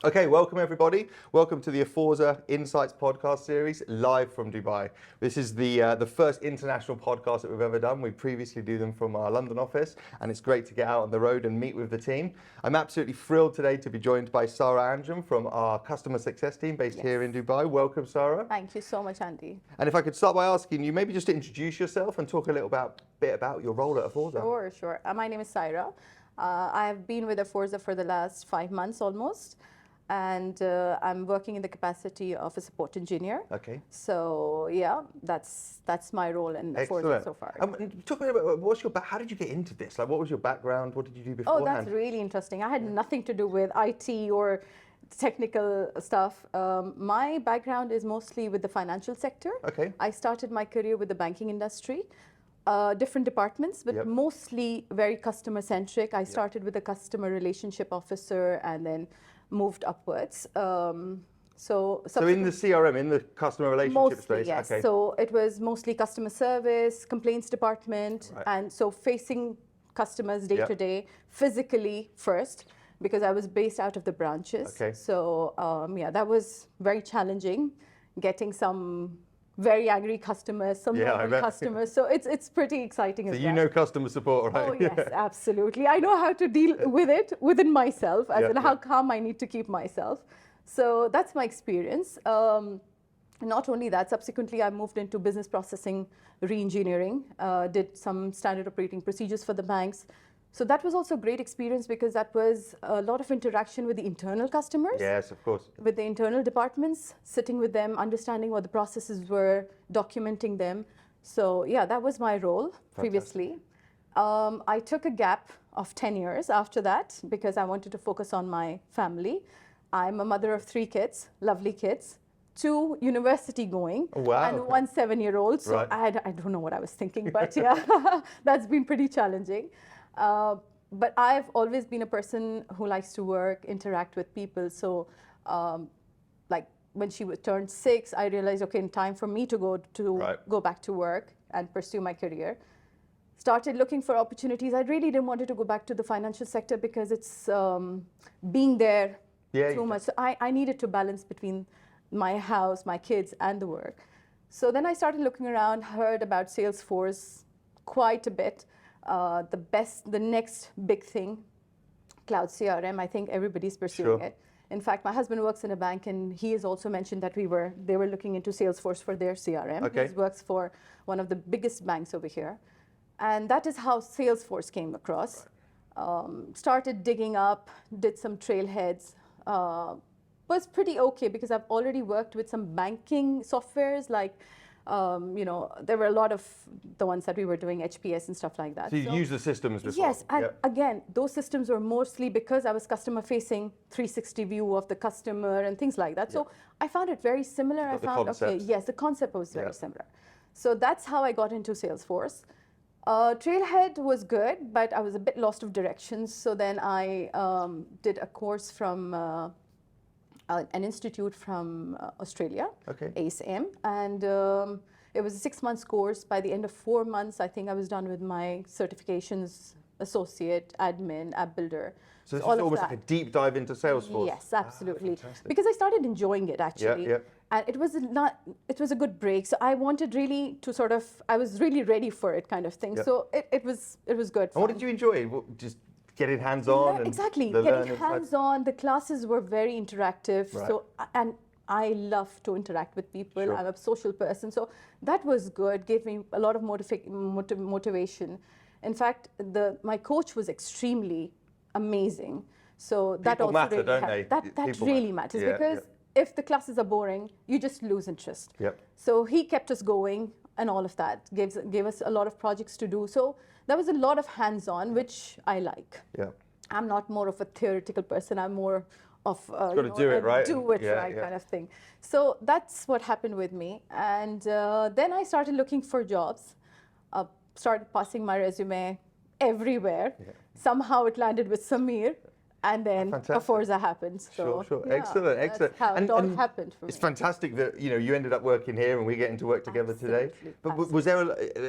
Okay, welcome everybody. Welcome to the Aforza Insights Podcast series, live from Dubai. This is the first international podcast that we've ever done. We previously do them from our London office, and it's great to get out on the road and meet with the team. I'm absolutely thrilled today to be joined by Saira Anjum from our customer success team based here in Dubai. Welcome, Saira. Thank you so much, Andy. And if I could start by asking you maybe just to introduce yourself and talk a little bit about your role at Aforza. Sure. My name is Saira. I've been with Aforza for the last 5 months almost. And I'm working in the capacity of a support engineer. Okay. So yeah, that's my role in Aforza so far. Talk about how did you get into this? Like, what was your background? What did you do beforehand? Oh, that's really interesting. I had nothing to do with IT or technical stuff. My background is mostly with the financial sector. Okay. I started my career with the banking industry. Different departments, but mostly very customer centric. I started with a customer relationship officer and then moved upwards. So in the CRM, in the customer relationship space? Yes. Okay. So it was mostly customer service, complaints department, and so facing customers day to day, physically first, because I was based out of the branches. Okay. So that was very challenging, getting some very angry customers, some normal customers. So it's pretty exciting as well. So you know customer support, right? Oh yes, absolutely. I know how to deal with it within myself, as in how calm I need to keep myself. So that's my experience. Not only that, subsequently I moved into business processing re-engineering, did some standard operating procedures for the banks. So that was also a great experience because that was a lot of interaction with the internal customers. Yes, of course. With the internal departments, sitting with them, understanding what the processes were, documenting them. So yeah, that was my role previously. I took a gap of 10 years after that because I wanted to focus on my family. I'm a mother of 3 kids, lovely kids. 2 university going and 1 7-year-old. So I don't know what I was thinking, but yeah, that's been pretty challenging. But I've always been a person who likes to work, interact with people. So like when she turned 6, I realized, okay, time for me to go back to work and pursue my career. Started looking for opportunities. I really didn't want to go back to the financial sector because it's being there too much. So I needed to balance between my house, my kids, and the work. So then I started looking around, heard about Salesforce quite a bit. The next big thing, cloud CRM, I think everybody's pursuing it. In fact, my husband works in a bank and he has also mentioned that they were looking into Salesforce for their CRM. Okay. He works for one of the biggest banks over here. And that is how Salesforce came across. Started digging up, did some trailheads. Was pretty okay because I've already worked with some banking softwares like there were a lot of the ones that we were doing, HPS and stuff like that. So you use the systems before? Yes, and again, those systems were mostly because I was customer facing, 360 view of the customer and things like that. So I found it very similar. I found, the concept was very similar. So that's how I got into Salesforce. Trailhead was good, but I was a bit lost of directions. So then I did a course from an institute from Australia, ASM, and it was a 6-month course. By the end of 4 months, I think I was done with my certifications, associate, admin, app builder. So this is almost like a deep dive into Salesforce. Yes, absolutely. Because I started enjoying it actually. And it was a good break. So I wanted really to I was really ready for it kind of thing. So it was good. And what did you enjoy? Just getting hands-on? Exactly, getting hands-on. The classes were very interactive. So, and I love to interact with people. I'm a social person. So that was good, gave me a lot of motivation. In fact, my coach was extremely amazing. So that people also matter, really don't they? That really matters because if the classes are boring, you just lose interest. So he kept us going and all of that, gave us a lot of projects to do. So there was a lot of hands-on, which I like. I'm not more of a theoretical person. I'm more of do it right kind of thing. So that's what happened with me. And then I started looking for jobs, started passing my resume everywhere. Somehow it landed with Samir. and then Aforza happened. So, sure. Yeah, Excellent. That's how it all happened for me. It's fantastic that you ended up working here and we're getting to work together today. But was there,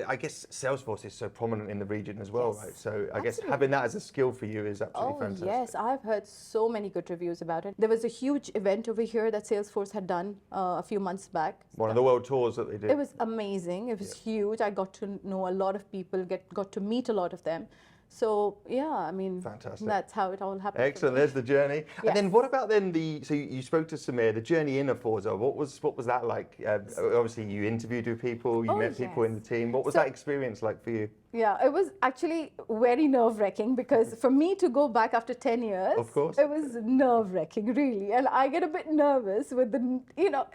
I guess Salesforce is so prominent in the region as well, right? So I guess having that as a skill for you is absolutely fantastic. Yes, I've heard so many good reviews about it. There was a huge event over here that Salesforce had done a few months back. One of the world tours that they did. It was amazing. It was huge. I got to know a lot of people, got to meet a lot of them. So yeah, I mean, fantastic. That's how it all happened. Excellent. There's the journey. Yes. And then what about then so you spoke to Samir, the journey in Aforza. What was that like? Obviously you interviewed with people, you met people in the team. What was that experience like for you? Yeah, it was actually very nerve-wracking because for me to go back after 10 years, of course, it was nerve-wracking, really. And I get a bit nervous with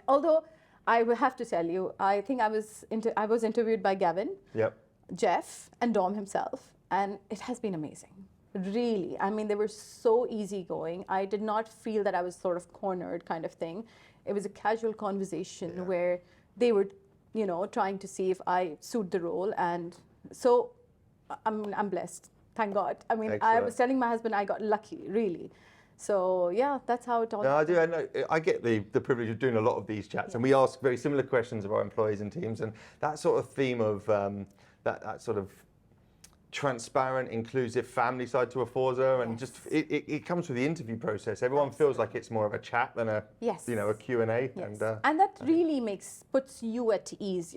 although I will have to tell you, I think I was interviewed by Gavin, Jeff, and Dom himself. And it has been amazing, really. I mean, they were so easygoing. I did not feel that I was sort of cornered kind of thing. It was a casual conversation where they were, trying to see if I suit the role. And so I'm blessed, thank God. I mean, I was telling my husband I got lucky, really. So yeah, that's how it all happened. I do. I get the privilege of doing a lot of these chats, and we ask very similar questions of our employees and teams, and that sort of theme of that sort of transparent, inclusive family side to Aforza, and just it comes with the interview process. Everyone feels like it's more of a chat than a a Q&A. Yes. And that really puts you at ease,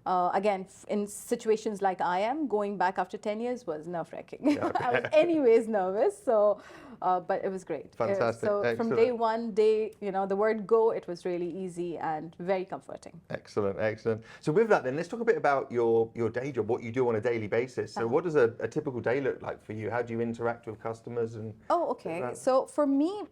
Again, in situations like I am, going back after 10 years was nerve-wracking. I was anyways nervous, so but it was great. Fantastic. So Excellent. from day one, the word go, it was really easy and very comforting. Excellent. So with that then, let's talk a bit about your day job, what you do on a daily basis. So what does a typical day look like for you? How do you interact with customers? Okay. So for me,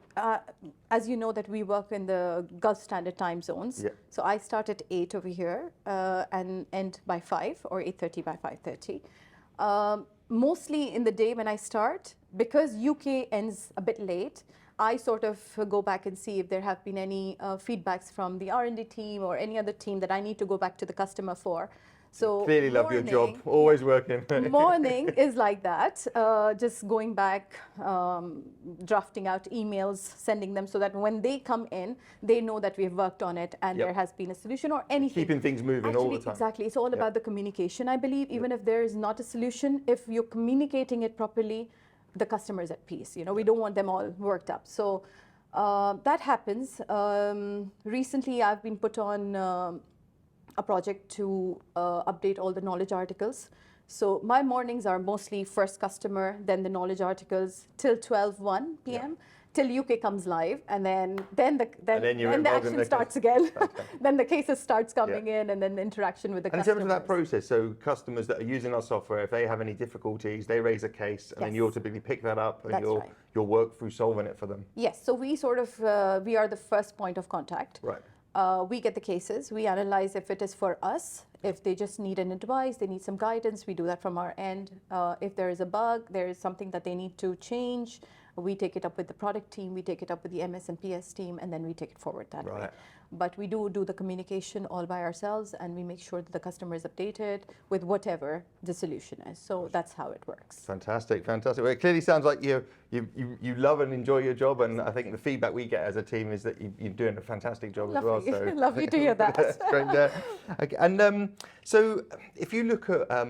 as you know that we work in the Gulf Standard time zones. Yeah. So I start at 8 over here and end by 5 or 8:30 by 5:30. Mostly in the day when I start, because UK ends a bit late, I sort of go back and see if there have been any feedbacks from the R&D team or any other team that I need to go back to the customer for. So clearly love your job, always working. Morning is like that, just going back, drafting out emails, sending them so that when they come in, they know that we have worked on it and there has been a solution or anything. Keeping things moving all the time. Exactly. It's all about the communication, I believe. Even if there is not a solution, if you're communicating it properly, the customer is at peace. We don't want them all worked up. So that happens. Recently, I've been put on a project to update all the knowledge articles. So my mornings are mostly first customer, then the knowledge articles till 12:01 p.m. till UK comes live, and then the action starts again. Then the cases starts coming in, and then the interaction with the customers. And in terms of that process, so customers that are using our software, if they have any difficulties, they raise a case, and then you'll typically pick that up and you'll work through solving it for them. Yes. So we sort of we are the first point of contact. Right. We get the cases, we analyze if it is for us, if they just need an advice, they need some guidance, we do that from our end. If there is a bug, there is something that they need to change, we take it up with the product team, we take it up with the MS and PS team, and then we take it forward that way. But we do the communication all by ourselves, and we make sure that the customer is updated with whatever the solution is. So that's how it works. Fantastic. Well, it clearly sounds like you love and enjoy your job, and I think the feedback we get as a team is that you're doing a fantastic job as well. So lovely to hear that. That's great. Okay. And so if you look at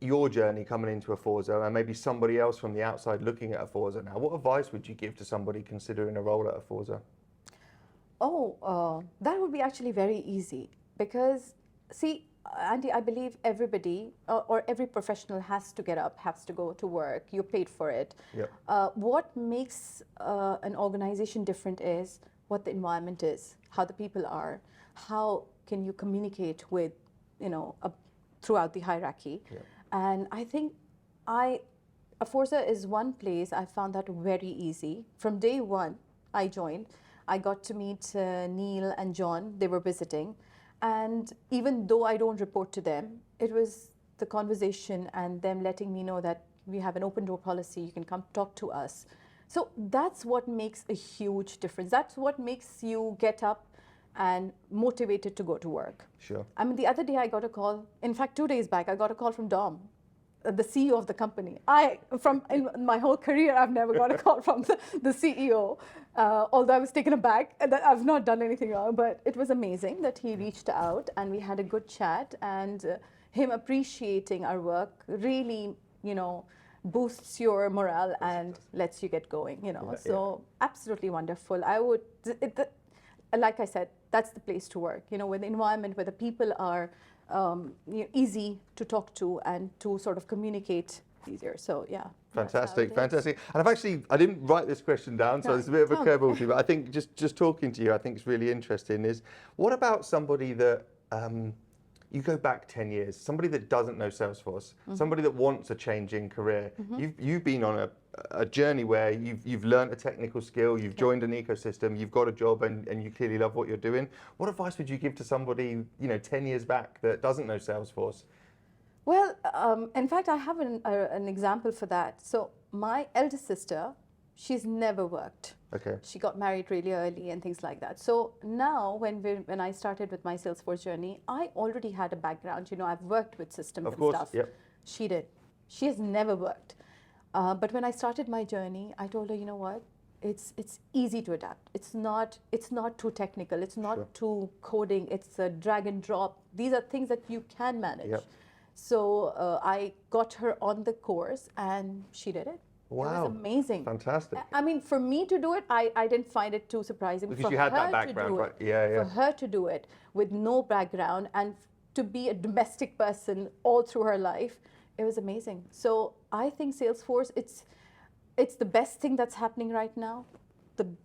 your journey coming into Aforza and maybe somebody else from the outside looking at Aforza now, what advice would you give to somebody considering a role at Aforza? That would be actually very easy because, see, Andy, I believe everybody or every professional has to get up, has to go to work. You're paid for it. What makes an organization different is what the environment is, how the people are, how can you communicate with, throughout the hierarchy. And I think Aforza is one place I found that very easy. From day one, I joined. I got to meet Neil and John. They were visiting. And even though I don't report to them, it was the conversation and them letting me know that we have an open door policy. You can come talk to us. So that's what makes a huge difference. That's what makes you get up and motivated to go to work. Sure. I mean, the other day I got a call. In fact, 2 days back, I got a call from Dom. the CEO of the company. In my whole career, I've never got a call from the CEO, although I was taken aback that I've not done anything wrong. But it was amazing that he reached out and we had a good chat, and him appreciating our work really, boosts your morale and lets you get going, So absolutely wonderful. Like I said, that's the place to work, with the environment where the people are easy to talk to and to sort of communicate easier. So yeah. Fantastic. And I didn't write this question down, so it's a bit of a curveball to you, but I think just talking to you, I think it's really interesting is, what about somebody that, you go back 10 years, somebody that doesn't know Salesforce, somebody that wants a change in career. You've been on a journey where you've learned a technical skill, you've joined an ecosystem, you've got a job, and you clearly love what you're doing. What advice would you give to somebody 10 years back that doesn't know Salesforce? Well, in fact, I have an example for that. So my eldest sister, she's never worked. Okay. She got married really early and things like that. So now when I started with my Salesforce journey, I already had a background. I've worked with systems and stuff. Yep. She did. She has never worked. But when I started my journey, I told her, you know what? It's easy to adapt. It's not too technical. It's not too coding. It's a drag and drop. These are things that you can manage. Yep. So I got her on the course, and she did it. Wow. It was amazing. Fantastic. I mean, for me to do it, I didn't find it too surprising. Because you had that background, right? Yeah. For her to do it with no background and to be a domestic person all through her life, it was amazing. So I think Salesforce, it's the best thing that's happening right now. And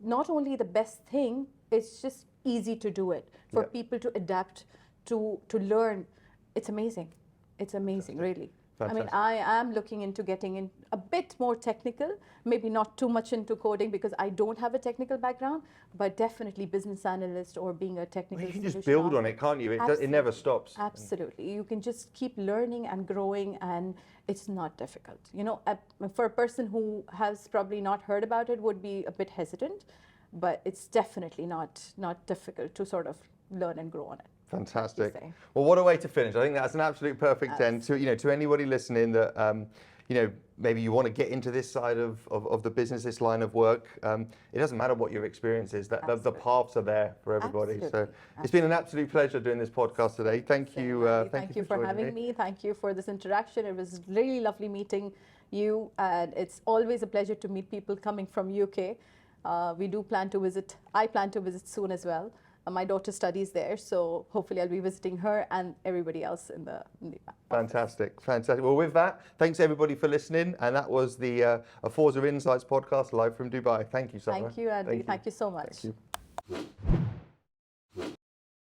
not only the best thing, it's just easy to do it for people to adapt, to learn. It's amazing. It's amazing, really. Fantastic. I mean, I am looking into getting in a bit more technical, maybe not too much into coding because I don't have a technical background, but definitely business analyst or being a technical. You can just build on it, can't you? It never stops. Absolutely. You can just keep learning and growing, and it's not difficult. For a person who has probably not heard about it would be a bit hesitant, but it's definitely not difficult to sort of learn and grow on it. Fantastic. Well, what a way to finish. I think that's an absolute perfect end to anybody listening that maybe you want to get into this side of the business, this line of work. It doesn't matter what your experience is, that the paths are there for everybody. So it's been an absolute pleasure doing this podcast today. Thank you. Thank you for having me. Thank you for this interaction. It was really lovely meeting you, and it's always a pleasure to meet people coming from UK. We do plan to visit. I plan to visit soon as well. My daughter studies there, so hopefully I'll be visiting her and everybody else in the Fantastic. Well, with that, thanks everybody for listening, and that was the Aforza Insights podcast live from Dubai. Thank you, Saira. Thank you, Andy. Thank you so much. Thank you.